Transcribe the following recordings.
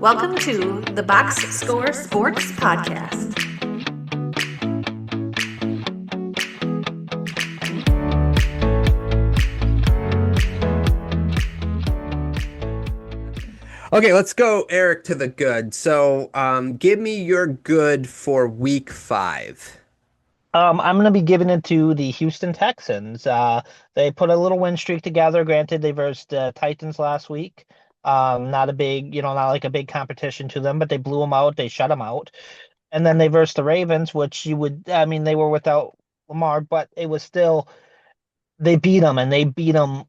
Welcome to the Box Score Sports Podcast. Okay, let's go, Eric, to the good. So, give me your good for week 5. I'm going to be giving it to the Houston Texans. They put a little win streak together. Granted, they versed the Titans last week. Not a big, not like a big competition to them, but they blew them out. They shut them out. And then they versed the Ravens, which they were without Lamar, but it was still, they beat them and they beat them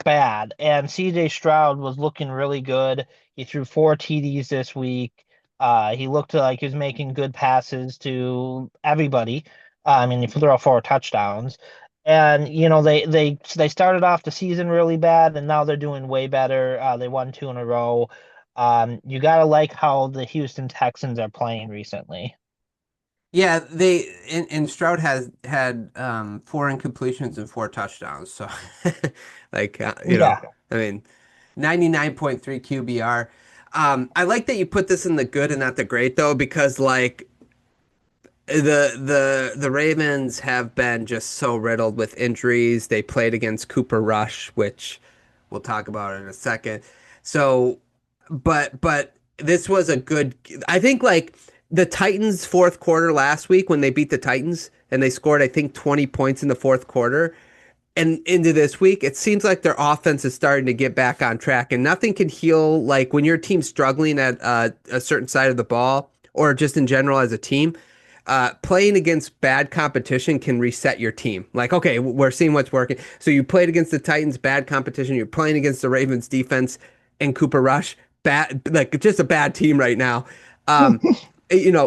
bad. And CJ Stroud was looking really good. He threw 4 TDs this week. He looked like he was making good passes to everybody. He threw out 4 touchdowns. And they started off the season really bad, and now they're doing way better. They won 2 in a row. You gotta like how the Houston Texans are playing recently. Yeah, and Stroud has had 4 incompletions and 4 touchdowns. So, Yeah. I mean, 99.3 QBR. I like that you put this in the good and not the great though, because like the Ravens have been just so riddled with injuries. They played against Cooper Rush, which we'll talk about in a second. So, but this was a good. I think like the Titans' fourth quarter last week when they beat the Titans and they scored I think 20 points in the fourth quarter. And into this week, it seems like their offense is starting to get back on track, and nothing can heal like when your team's struggling at a certain side of the ball, or just in general as a team. Playing against bad competition can reset your team. Like, okay, we're seeing what's working. So you played against the Titans, bad competition. You're playing against the Ravens defense and Cooper Rush, bad, like just a bad team right now. Um,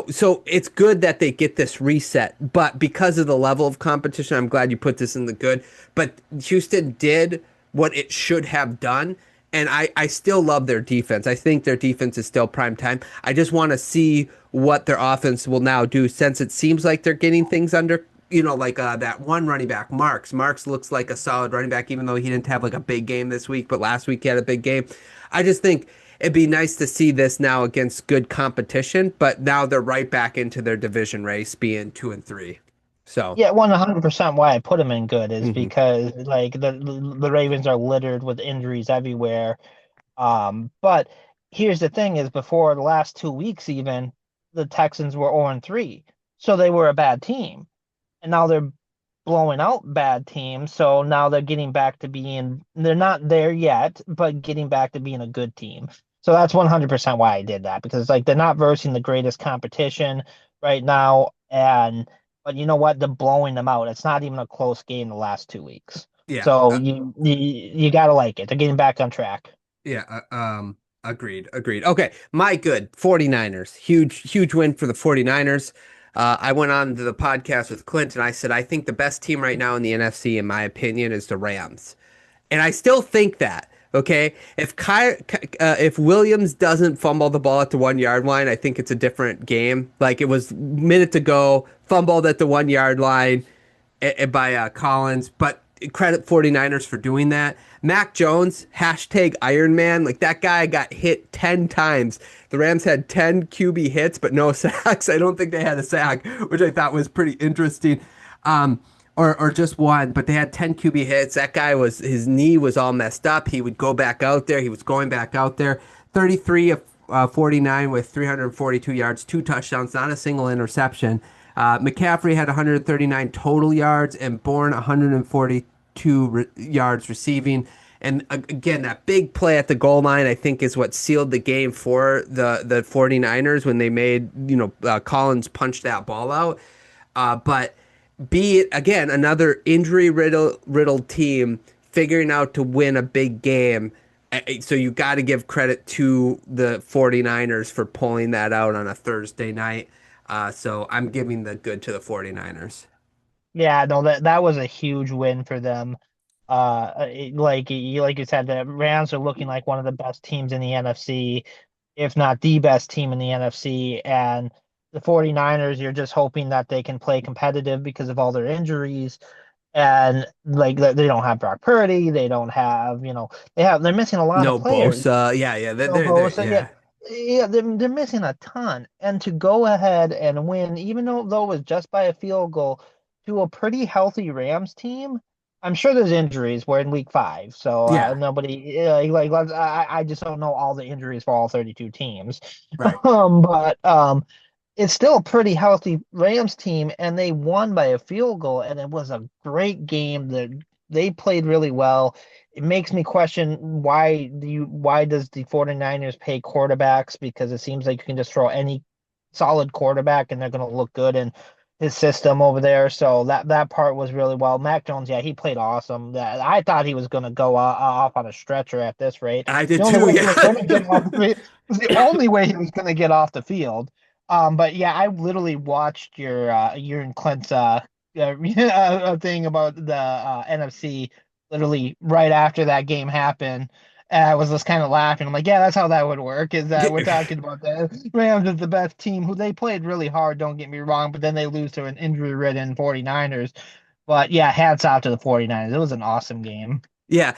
so it's good that they get this reset, but because of the level of competition, I'm glad you put this in the good. But Houston did what it should have done, and I still love their defense. I think their defense is still prime time. I just want to see what their offense will now do since it seems like they're getting things under, like that one running back, Marks. Marks looks like a solid running back, even though he didn't have like a big game this week, but last week he had a big game. I just think it'd be nice to see this now against good competition, but now they're right back into their division race being 2-3. So, Yeah, 100% why I put him in good is mhm. because like the Ravens are littered with injuries everywhere. But here's the thing is before the last 2 weeks even, the Texans were 0-3. So they were a bad team. And now they're blowing out bad teams. So now they're getting back to being, they're not there yet, but getting back to being a good team. So that's 100% why I did that because like they're not versing the greatest competition right now. But you know what? They're blowing them out. It's not even a close game the last 2 weeks. Yeah, So you gotta like it. They're getting back on track. yeah, agreed. Okay, my good 49ers. Huge win for the 49ers. I went on to the podcast with Clint and I said, I think the best team right now in the NFC, in my opinion, is the Rams. And I still think that. Okay, if Williams doesn't fumble the ball at the 1 yard line, I think it's a different game. Like it was minute to go, fumbled at the 1 yard line by Collins. But credit 49ers for doing that. Mac Jones, hashtag Iron Man. Like that guy got hit 10 times. The Rams had 10 QB hits, but no sacks. I don't think they had a sack, which I thought was pretty interesting. Or just one, but they had 10 QB hits. That guy his knee was all messed up. He would go back out there. He was going back out there. 33 of 49 with 342 yards, 2 touchdowns, not a single interception. McCaffrey had 139 total yards and Bourne 142 yards receiving. And again, that big play at the goal line, I think, is what sealed the game for the 49ers when they made, Collins punch that ball out. But be it again another injury riddled team figuring out to win a big game. So you got to give credit to the 49ers for pulling that out on a Thursday night. So I'm giving the good to the 49ers. Yeah, no, that was a huge win for them. Like you said, the Rams are looking like one of the best teams in the NFC, if not the best team in the NFC. And the 49ers, you're just hoping that they can play competitive because of all their injuries. And like they don't have Brock Purdy, they don't have, they're missing a lot of No players. Bosa. Yeah, No they're Bosa, yeah. yeah. Yeah, they're missing a ton. And to go ahead and win, even though it was just by a field goal, to a pretty healthy Rams team, I'm sure there's injuries. We're in week 5, so Yeah, nobody I just don't know all the injuries for all 32 teams. right. But it's still a pretty healthy Rams team, and they won by a field goal, and it was a great game. They played really well. It makes me question why does the 49ers pay quarterbacks, because it seems like you can just throw any solid quarterback and they're going to look good in his system over there. So that part was really well. Mac Jones, yeah, he played awesome. I thought he was going to go off on a stretcher at this rate. I did The only too. way he was going to get off Yeah. the field was the only way he was going to get off the field. But yeah, I literally watched your and Clint's thing about the NFC literally right after that game happened. And I was just kind of laughing. I'm like, yeah, that's how that would work. Is that we're talking about the Rams is the best team, who they played really hard, don't get me wrong, but then they lose to an injury-ridden 49ers. But yeah, hats off to the 49ers. It was an awesome game. Yeah,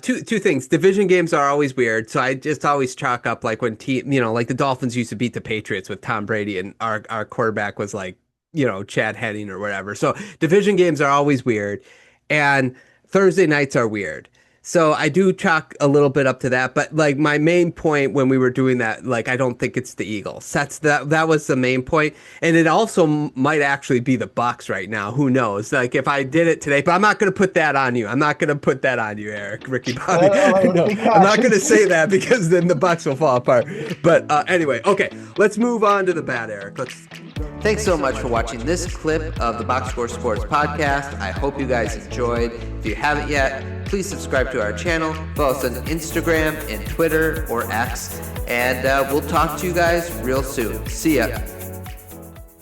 two things. Division games are always weird, so I just always chalk up like when like the Dolphins used to beat the Patriots with Tom Brady, and our quarterback was like, Chad Henne or whatever. So division games are always weird, and Thursday nights are weird. So I do chalk a little bit up to that, but like my main point when we were doing that, like I don't think it's the Eagles. That was the main point, and it also might actually be the Bucks right now. Who knows? Like if I did it today, but I'm not going to put that on you. I'm not going to put that on you, Eric, Ricky Bobby. Let's No, be I'm not going to cautious. say that because then the Bucks will fall apart. But anyway, okay, let's move on to the bad, Eric. Thanks so much for watching this clip of the Box Score Sports podcast. I hope you guys enjoyed. If you haven't yet, please subscribe to our channel. Follow us on Instagram and Twitter or X. And we'll talk to you guys real soon. See ya.